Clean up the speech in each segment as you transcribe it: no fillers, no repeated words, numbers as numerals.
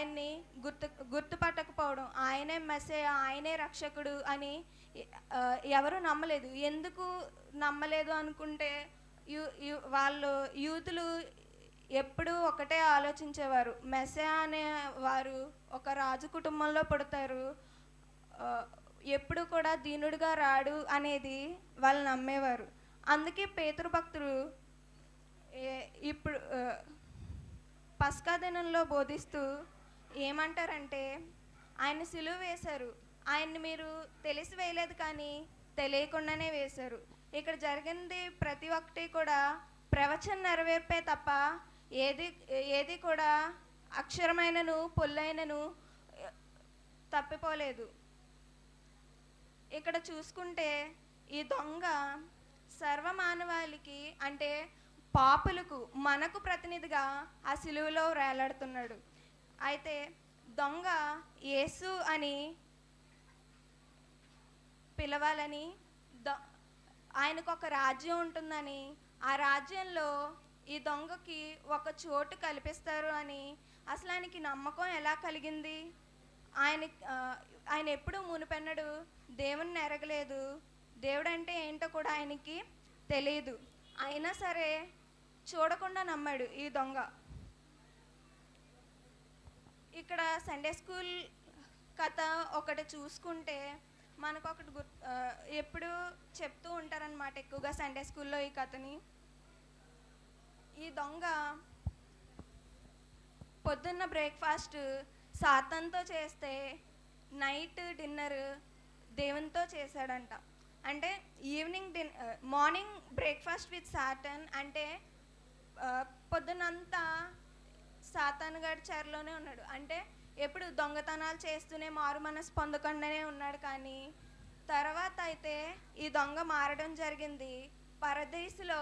ఆయన్ని గుర్తుపట్టకపోవడం, ఆయనే మెస్సయ్య, ఆయనే రక్షకుడు అని ఎవరు నమ్మలేదు. ఎందుకు నమ్మలేదు అనుకుంటే, వాళ్ళు యూతులు ఎప్పుడూ ఒకటే ఆలోచించేవారు, మెస్సయ్య అనే వారు ఒక రాజు కుటుంబంలో పుడతారు, ఎప్పుడు కూడా దీనుడిగా రాడు అనేది వాళ్ళు నమ్మేవారు. అందుకే పేతురు భక్తుడు ఇప్పుడు పస్కా దినంలో బోధిస్తూ ఏమంటారంటే, ఆయన సిలువ వేశారు, ఆయన్ని మీరు తెలిసి వేయలేదు కానీ తెలియకుండానే వేశారు. ఇక్కడ జరిగింది ప్రతి ఒక్కటి కూడా ప్రవచన నెరవేర్పే తప్ప ఏది కూడా అక్షరమైనను పొల్లైనను తప్పిపోలేదు. ఇక్కడ చూసుకుంటే ఈ దొంగ సర్వమానవాళికి అంటే పాపులకు, మనకు ప్రతినిధిగా ఆ సిలువలో వేలాడుతున్నాడు. అయితే దొంగ యేసు అని పిలవాలని, ఆయనకు ఒక రాజ్యం ఉంటుందని, ఆ రాజ్యంలో ఈ దొంగకి ఒక చోటు కల్పిస్తారు అని అసలు ఆయనకి నమ్మకం ఎలా కలిగింది? ఆయన ఎప్పుడు మునుపెన్నడు దేవుణ్ణి ఎరగలేదు, దేవుడు అంటే ఏంటో కూడా ఆయనకి తెలియదు. అయినా సరే చూడకుండా నమ్మాడు ఈ దొంగ. ఇక్కడ సండే స్కూల్ కథ ఒకటి చూసుకుంటే మనకు ఒకటి ఎప్పుడు చెప్తూ ఉంటారనమాట ఎక్కువగా సండే స్కూల్లో ఈ కథని. ఈ దొంగ పొద్దున్న బ్రేక్ఫాస్ట్ సాతానుతో చేస్తే నైట్ డిన్నర్ దేవునితో చేశాడంట. అంటే మార్నింగ్ బ్రేక్ఫాస్ట్ విత్ సాతాన్ అంటే పొద్దునంతా సాతాను గారి చెరలోనే ఉన్నాడు. అంటే ఎప్పుడు దొంగతనాలు చేస్తూనే మారు మనసు పొందకుండానే ఉన్నాడు. కానీ తర్వాత అయితే ఈ దొంగ మారడం జరిగింది. పరదేశులో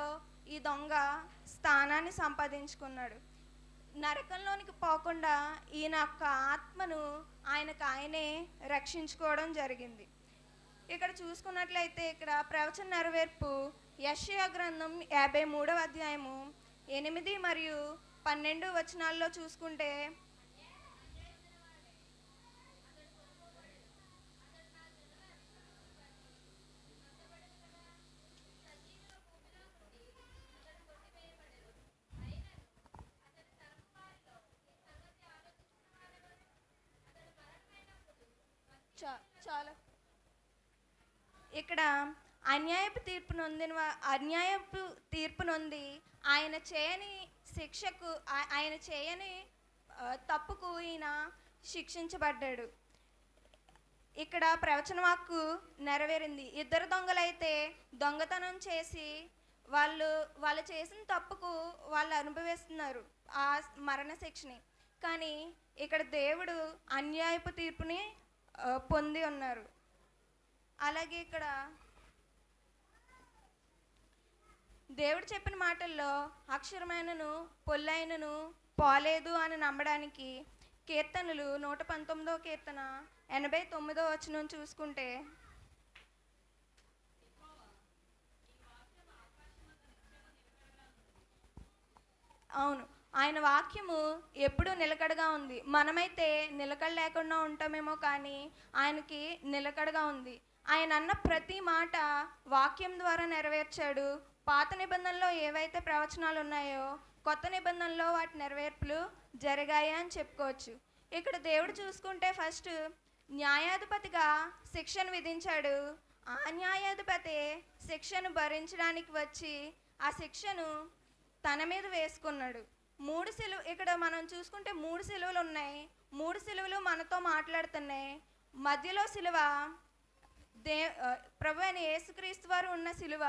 ఈ దొంగ స్థానాన్ని సంపాదించుకున్నాడు. నరకంలోనికి పోకుండా ఈయన యొక్క ఆత్మను ఆయనే రక్షించుకోవడం జరిగింది. ఇక్కడ చూసుకున్నట్లయితే ఇక్కడ ప్రవచన నెరవేర్పు యెషయా గ్రంథం 53వ అధ్యాయము 8 మరియు 12 వచనాల్లో చూసుకుంటే, చాలా ఇక్కడ అన్యాయపు తీర్పు నొంది ఆయన చేయని శిక్షకు, ఆయన చేయని తప్పుకు ఈయన శిక్షించబడ్డాడు. ఇక్కడ ప్రవచన వాక్కు నెరవేరింది. ఇద్దరు దొంగలైతే దొంగతనం చేసి వాళ్ళు చేసిన తప్పుకు వాళ్ళు అనుభవిస్తున్నారు ఆ మరణ శిక్షని. కానీ ఇక్కడ దేవుడు అన్యాయపు తీర్పుని పొంది ఉన్నారు. అలాగే ఇక్కడ దేవుడు చెప్పిన మాటల్లో అక్షరమైనను పొల్లైనను పోలేదు అని నమ్మడానికి కీర్తనలు 119వ కీర్తన 89వ వచనం చూసుకుంటే, అవును, ఆయన వాక్యము ఎప్పుడూ నిలకడగా ఉంది. మనమైతే నిలకడ లేకుండా ఉంటామేమో, కానీ ఆయనకి నిలకడగా ఉంది. ఆయన అన్న ప్రతి మాట వాక్యం ద్వారా నెరవేర్చాడు. పాత నిబంధనలో ఏవైతే ప్రవచనాలు ఉన్నాయో కొత్త నిబంధనలో వాటి నెరవేర్పులు జరిగాయి అని చెప్పుకోవచ్చు. ఇక్కడ దేవుడు చూసుకుంటే ఫస్ట్ న్యాయాధిపతిగా శిక్షను విధించాడు. ఆ న్యాయాధిపతి శిక్షను భరించడానికి వచ్చి ఆ శిక్షను తన మీద వేసుకున్నాడు. ఇక్కడ మనం చూసుకుంటే 3 సిలువలు ఉన్నాయి. 3 సిలువలు మనతో మాట్లాడుతున్నాయి. మధ్యలో సిలువ ప్రభు అయిన యేసుక్రీస్తు వారు ఉన్న సిలువ,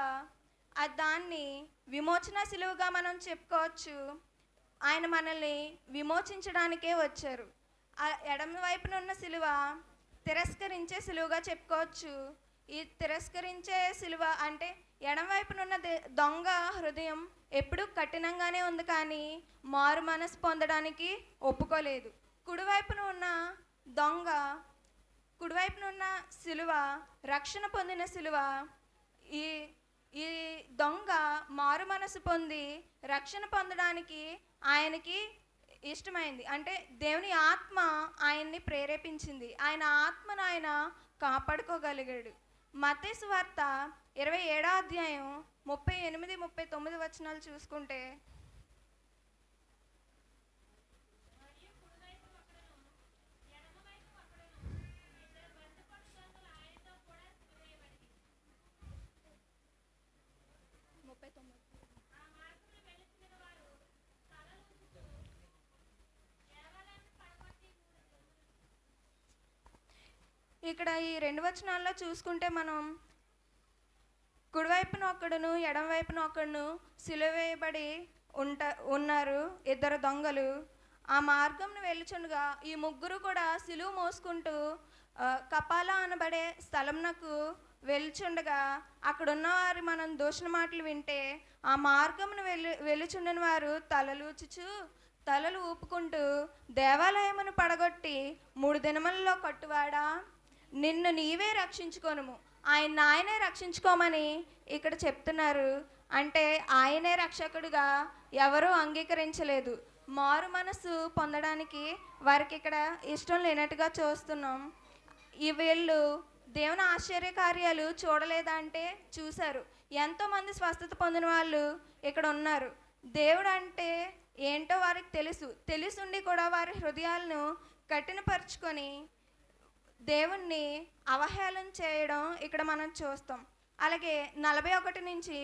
దాన్ని విమోచన సిలువగా మనం చెప్పుకోవచ్చు. ఆయన మనల్ని విమోచించడానికే వచ్చారు. ఆ ఎడమ వైపున ఉన్న సిలువ తిరస్కరించే సిలువగా చెప్పుకోవచ్చు. ఈ తిరస్కరించే సిలువ అంటే ఎడమ వైపున ఉన్న దొంగ హృదయం ఎప్పుడూ కఠినంగానే ఉంది, కానీ మారు మనసు పొందడానికి ఒప్పుకోలేదు. కుడివైపున ఉన్న సిలువ రక్షణ పొందిన సిలువ. ఈ దొంగ మారు మనసు పొంది రక్షణ పొందడానికి ఆయనకి ఇష్టమైంది. అంటే దేవుని ఆత్మ ఆయన్ని ప్రేరేపించింది. ఆయన ఆత్మను ఆయన కాపాడుకోగలిగాడు. మత్తయి సువార్త 27వ అధ్యాయం 38, 39 వచనాలు చూసుకుంటే, ఇక్కడ ఈ 2 వచనాల్లో చూసుకుంటే మనం కుడివైపున ఒకడును ఎడమవైపున ఒకడును సిలువ వేయబడి ఉన్నారు, ఇద్దరు దొంగలు. ఆ మార్గంను వెళ్ళుచుండగా ఈ ముగ్గురు కూడా సిలువ మోసుకుంటూ కపాల అనబడే స్థలంనకు వెళ్చుండగా అక్కడ ఉన్నవారు మనం దూషణ మాటలు వింటే ఆ మార్గమును వెళ్ళుచుండని వారు తలలు ఊపుకుంటూ, దేవాలయమును పడగొట్టి 3 దినములలో కట్టువాడా, నిన్ను నీవే రక్షించుకొనుము, ఆయనే రక్షించుకోమని ఇక్కడ చెప్తున్నారు. అంటే ఆయనే రక్షకుడిగా ఎవరూ అంగీకరించలేదు. మారు మనసు పొందడానికి వారికి ఇక్కడ ఇష్టం లేనట్టుగా చూస్తున్నాం. వీళ్ళు దేవుని ఆశ్చర్య కార్యాలు చూడలేదా అంటే చూశారు. ఎంతోమంది స్వస్థత పొందిన వాళ్ళు ఇక్కడ ఉన్నారు. దేవుడు అంటే ఏంటో వారికి తెలుసుండి కూడా వారి హృదయాలను కఠినపరుచుకొని దేవుణ్ణి అవహేళన చేయడం ఇక్కడ మనం చూస్తాం. అలాగే 41 నుంచి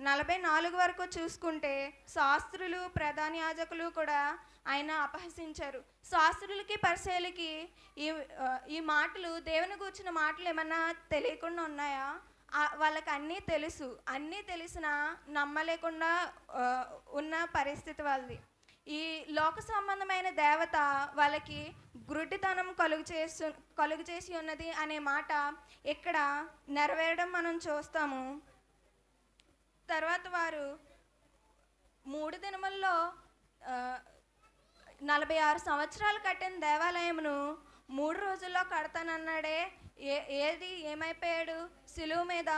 44 వరకు చూసుకుంటే శాస్త్రులు, ప్రధాన యాజకులు కూడా ఆయన అపహసించారు. శాస్త్రులకి, పరిసయ్యులకి ఈ మాటలు, దేవుని గూర్చిన మాటలు ఏమన్నా తెలియకుండా ఉన్నాయా? వాళ్ళకి అన్నీ తెలుసు. అన్నీ తెలిసినా నమ్మలేకుండా ఉన్న పరిస్థితి వాళ్ళది. ఈ లోక సంబంధమైన దేవత వాళ్ళకి గ్రుడ్డితనం కలుగు చేసి ఉన్నది అనే మాట ఇక్కడ నెరవేరడం మనం చూస్తాము. తర్వాత వారు 3 దినముల్లో 46 సంవత్సరాలు కట్టిన దేవాలయమును 3 రోజుల్లో కడతానన్నాడే, ఏమైపోయాడు? సిలువ మీద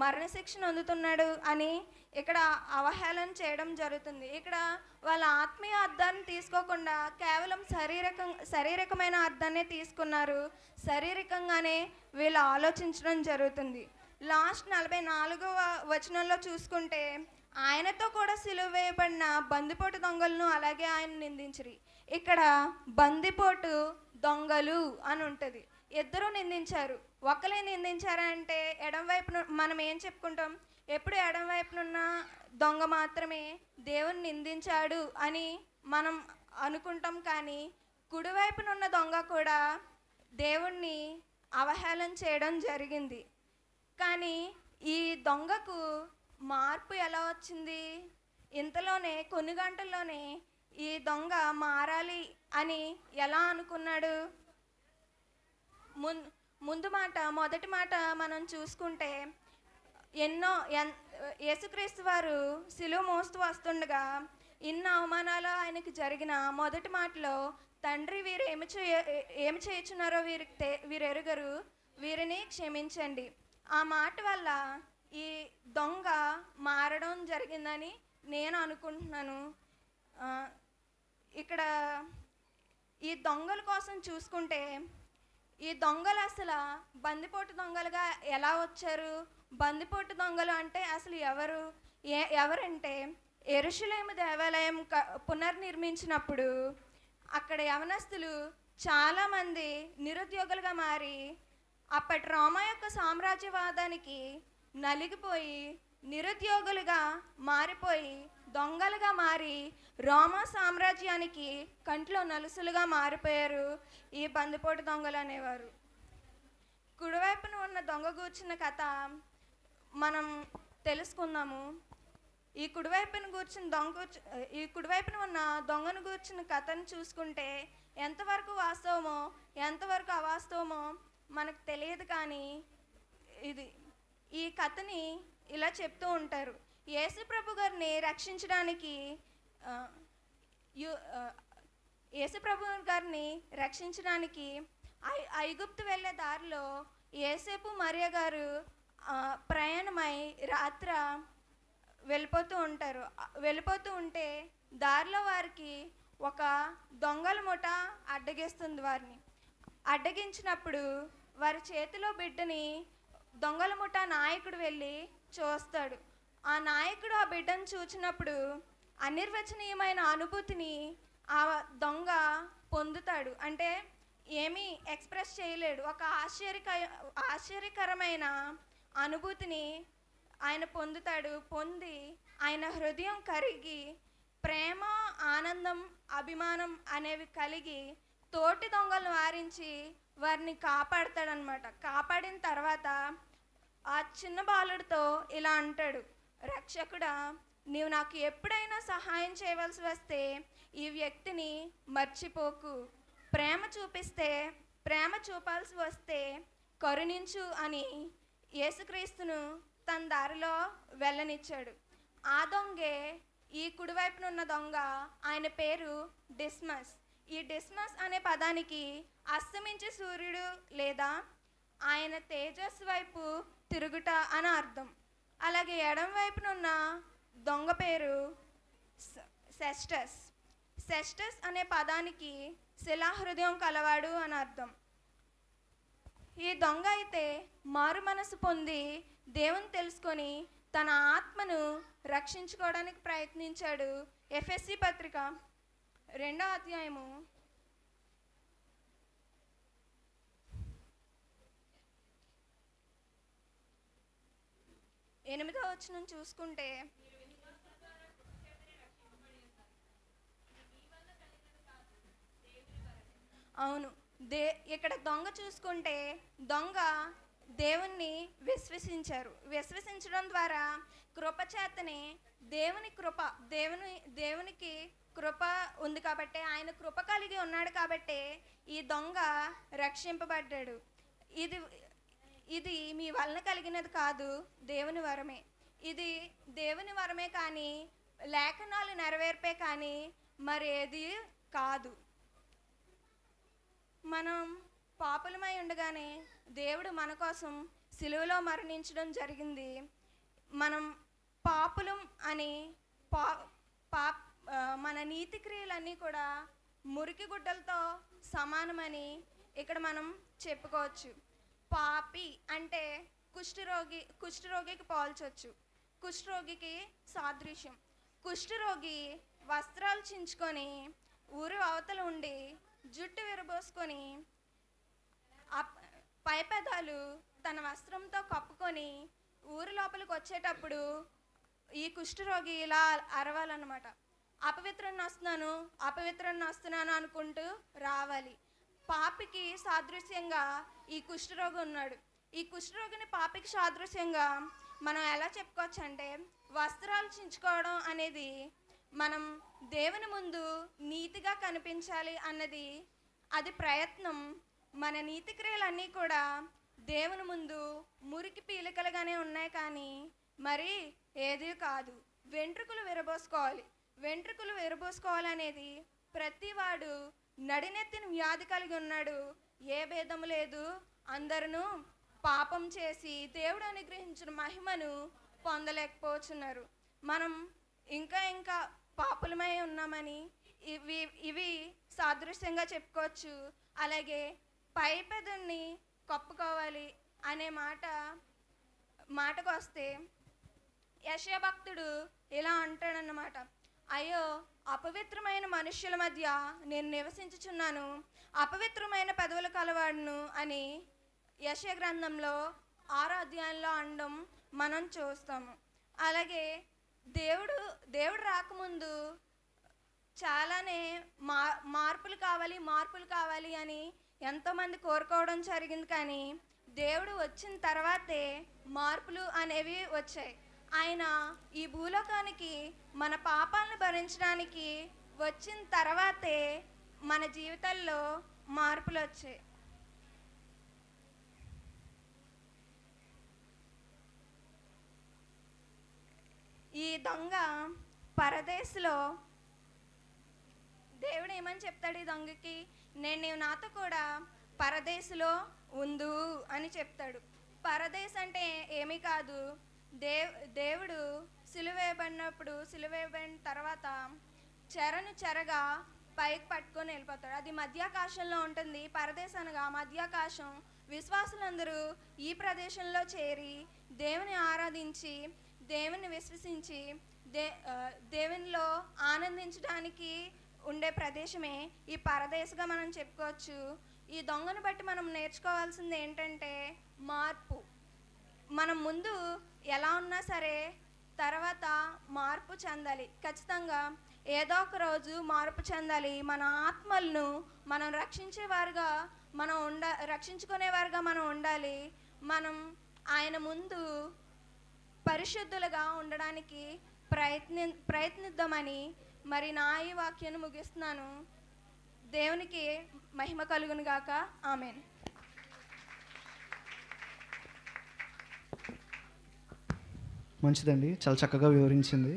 మరణశిక్షను అందుతున్నాడు అని ఇక్కడ అవహేళన చేయడం జరుగుతుంది. ఇక్కడ వాళ్ళ ఆత్మీయ అర్థాన్ని తీసుకోకుండా కేవలం శారీరకమైన అర్థాన్ని తీసుకున్నారు. శారీరకంగానే వీళ్ళు ఆలోచించడం జరుగుతుంది. లాస్ట్ 44వ వచనంలో చూసుకుంటే, ఆయనతో కూడా సిలువ వేయబడిన బందిపోటు దొంగలను అలాగే ఆయన నిందించిరి. ఇక్కడ బందిపోటు దొంగలు అని ఉంటుంది. ఇద్దరు నిందించారు. ఒకరే నిందించారంటే ఎడం వైపున మనం ఏం చెప్పుకుంటాం? ఎప్పుడు ఎడం వైపునున్న దొంగ మాత్రమే దేవుని నిందించాడు అని మనం అనుకుంటాం. కానీ కుడివైపునున్న దొంగ కూడా దేవుణ్ణి అవహేళన చేయడం జరిగింది. కానీ ఈ దొంగకు మార్పు ఎలా వచ్చింది? ఇంతలోనే కొన్ని గంటల్లోనే ఈ దొంగ మారాలి అని ఎలా అనుకున్నాడు? మొదటి మాట మనం చూసుకుంటే, యేసుక్రీస్తు వారు సిలువ మోస్తూ వస్తుండగా ఇన్ని అవమానాలు ఆయనకి జరిగిన మొదటి మాటలో, తండ్రి వీరు ఏమి చేయుచున్నారో వీరు ఎరుగరు, వీరిని క్షమించండి. ఆ మాట వల్ల ఈ దొంగ మారడం జరిగిందని నేను అనుకుంటున్నాను. ఇక్కడ ఈ దొంగల కోసం చూసుకుంటే, ఈ దొంగలు అసలు బందిపోటు దొంగలుగా ఎలా వచ్చారు? బందిపోటు దొంగలు అంటే అసలు ఎవరంటే, యెరూషలేము దేవాలయం పునర్నిర్మించినప్పుడు అక్కడ యవనస్తులు చాలామంది నిరుద్యోగులుగా మారి అప్పటి రోమా యొక్క సామ్రాజ్యవాదానికి నలిగిపోయి నిరుద్యోగులుగా మారిపోయి దొంగలుగా మారి రోమా సామ్రాజ్యానికి కంట్లో నలుసులుగా మారిపోయారు ఈ బందిపోటు దొంగలు అనేవారు. కుడివైపున ఉన్న దొంగ గూర్చిన కథ మనం తెలుసుకుందాము. ఈ కుడివైపున ఉన్న దొంగను గూర్చిన కథను చూసుకుంటే ఎంతవరకు వాస్తవమో ఎంతవరకు అవాస్తవమో మనకు తెలియదు. కానీ ఈ కథని ఇలా చెప్తూ ఉంటారు. యేసు ప్రభు గారిని రక్షించడానికి ఐగుప్తు వెళ్ళే దారిలో యేసేపు మరియ గారు ప్రయాణమై రాత్ర వెళ్ళిపోతూ ఉంటే దారిలో వారికి ఒక దొంగల ముఠ అడ్డగిస్తుంది వారిని. అడ్డగించినప్పుడు వారి చేతిలో బిడ్డని దొంగల ముఠ నాయకుడు వెళ్ళి చూస్తాడు. ఆ నాయకుడు ఆ బిడ్డను చూచినప్పుడు అనిర్వచనీయమైన అనుభూతిని ఆ దొంగ పొందుతాడు. అంటే ఏమీ ఎక్స్ప్రెస్ చేయలేడు. ఒక ఆశ్చర్యకరమైన అనుభూతిని ఆయన పొందుతాడు. పొంది ఆయన హృదయం కరిగి ప్రేమ, ఆనందం, అభిమానం అనేవి కలిగి తోటి దొంగలను వారించి వారిని కాపాడతాడనమాట. కాపాడిన తర్వాత ఆ చిన్న బాలుడితో ఇలా అంటాడు, రక్షకుడా, నీవు నాకు ఎప్పుడైనా సహాయం చేయవలసి వస్తే ఈ వ్యక్తిని మర్చిపోకు. ప్రేమ చూపాల్సి వస్తే కరుణించు అని యేసుక్రీస్తును తన దారిలో వెళ్ళనిచ్చాడు. ఆ దొంగే ఈ కుడివైపున ఉన్న దొంగ. ఆయన పేరు డిస్మస్. ఈ డిస్మస్ అనే పదానికి అస్తమించే సూర్యుడు లేదా ఆయన తేజస్సు వైపు తిరుగుట అని అర్థం. అలాగే ఎడం వైపున ఉన్న దొంగ పేరు సెస్టస్. సెస్టస్ అనే పదానికి శిలాహృదయం కలవాడు అని అర్థం. ఈ దొంగ అయితే మారు మనసు పొంది దేవుని తెలుసుకొని తన ఆత్మను రక్షించుకోవడానికి ప్రయత్నించాడు. ఎఫెసీ పత్రిక 2వ అధ్యాయము 8వ వచనం చూసుకుంటే, అవును, ఇక్కడ దొంగ చూసుకుంటే దొంగ దేవుణ్ణి విశ్వసించడం ద్వారా కృపచేతనే దేవునికి కృప ఉంది కాబట్టి, ఆయన కృప కలిగి ఉన్నాడు కాబట్టి ఈ దొంగ రక్షింపబడ్డాడు. ఇది మీ వలన కలిగినది కాదు, దేవుని వరమే. ఇది దేవుని వరమే కానీ లేఖనాలు నెరవేర్పే కానీ మరేది కాదు. మనం పాపులమై ఉండగానే దేవుడు మన కోసం సిలువలో మరణించడం జరిగింది. మనం పాపులం అని మన నీతి క్రియలన్నీ కూడా మురికి గుడ్డలతో సమానమని ఇక్కడ మనం చెప్పుకోవచ్చు. పాపి అంటే కుష్ఠరోగికి పోల్చొచ్చు. కుష్ఠరోగికి సాదృశ్యం. కుష్ఠరోగి వస్త్రాలు చించుకొని ఊరు అవతల ఉండి జుట్టు విరబోసుకొని పై పెదాలు తన వస్త్రంతో కప్పుకొని ఊరి లోపలికి వచ్చేటప్పుడు ఈ కుష్ఠరోగి ఇలా అరవాలన్నమాట. అపవిత్రాన్ని వస్తున్నాను అనుకుంటూ రావాలి. పాపికి సాదృశ్యంగా ఈ కుష్ఠరోగి ఉన్నాడు. ఈ కుష్ఠరోగిని పాపికి సాదృశ్యంగా మనం ఎలా చెప్పుకోవచ్చు అంటే, వస్త్రాలు చించుకోవడం అనేది మనం దేవుని ముందు నీతిగా కనిపించాలి అన్నది అది ప్రయత్నం. మన నీతి క్రియలన్నీ కూడా దేవుని ముందు మురికి పీలికలుగానే ఉన్నాయి కానీ మరి ఏది కాదు. వెంట్రుకలు విరబోసుకోవాలనేది ప్రతివాడు నడినెత్తిన వ్యాధి కలిగి ఉన్నాడు. ఏ భేదము లేదు, అందరూ పాపం చేసి దేవుడు అనుగ్రహించిన మహిమను పొందలేకపోతున్నారు. మనం ఇంకా పాపులమై ఉన్నామని ఇవి సాదృశ్యంగా చెప్పుకోవచ్చు. అలాగే పై పెదవుని కప్పుకోవాలి అనే మాటకు వస్తే యెషయా భక్తుడు ఇలా అంటాడన్నమాట, అయ్యో అపవిత్రమైన మనుష్యుల మధ్య నేను నివసించుచున్నాను, అపవిత్రమైన పెదవులు కలవాడును అని యెషయా గ్రంథంలో 6వ అధ్యాయంలో అనడం మనం చూస్తాము. అలాగే దేవుడు రాకముందు చాలానే మార్పులు కావాలి అని ఎంతోమంది కోరుకోవడం జరిగింది. కానీ దేవుడు వచ్చిన తర్వాతే మార్పులు అనేవి వచ్చాయి. ఆయన ఈ భూలోకానికి మన పాపాలను భరించడానికి వచ్చిన తర్వాతే మన జీవితాల్లో మార్పులు వచ్చాయి. ఈ దొంగ పరదేశంలో దేవుడు ఏమని చెప్తాడు ఈ దొంగకి, నీవు నాతో కూడా పరదేశంలో ఉండు అని చెప్తాడు. పరదేశ్ అంటే ఏమీ కాదు, దేవుడు సిలువ వేయబడిన తర్వాత చెరగా పైకి పట్టుకొని వెళ్ళిపోతాడు. అది మధ్యాకాశంలో ఉంటుంది. పరదేశనగా మధ్యాకాశం. విశ్వాసులందరూ ఈ ప్రదేశంలో చేరి దేవుని ఆరాధించి, దేవుని విశ్వసించి, దేవునిలో ఆనందించడానికి ఉండే ప్రదేశమే ఈ పరదేశగా మనం చెప్పుకోవచ్చు. ఈ దొంగను బట్టి మనం నేర్చుకోవాల్సింది ఏంటంటే మార్పు. మనం ముందు ఎలా ఉన్నా సరే తర్వాత మార్పు చెందాలి. ఖచ్చితంగా ఏదో ఒక రోజు మార్పు చెందాలి. మన ఆత్మలను మనం రక్షించుకునేవారుగా మనం ఉండాలి. మనం ఆయన ముందు పరిశుద్ధులుగా ఉండడానికి ప్రయత్నిద్దామని మరి నా ఈ వాక్యాన్ని ముగిస్తున్నాను. దేవునికి మహిమ కలుగును గాక. ఆమేన్. మంచిదండి, చాలా చక్కగా వివరించింది.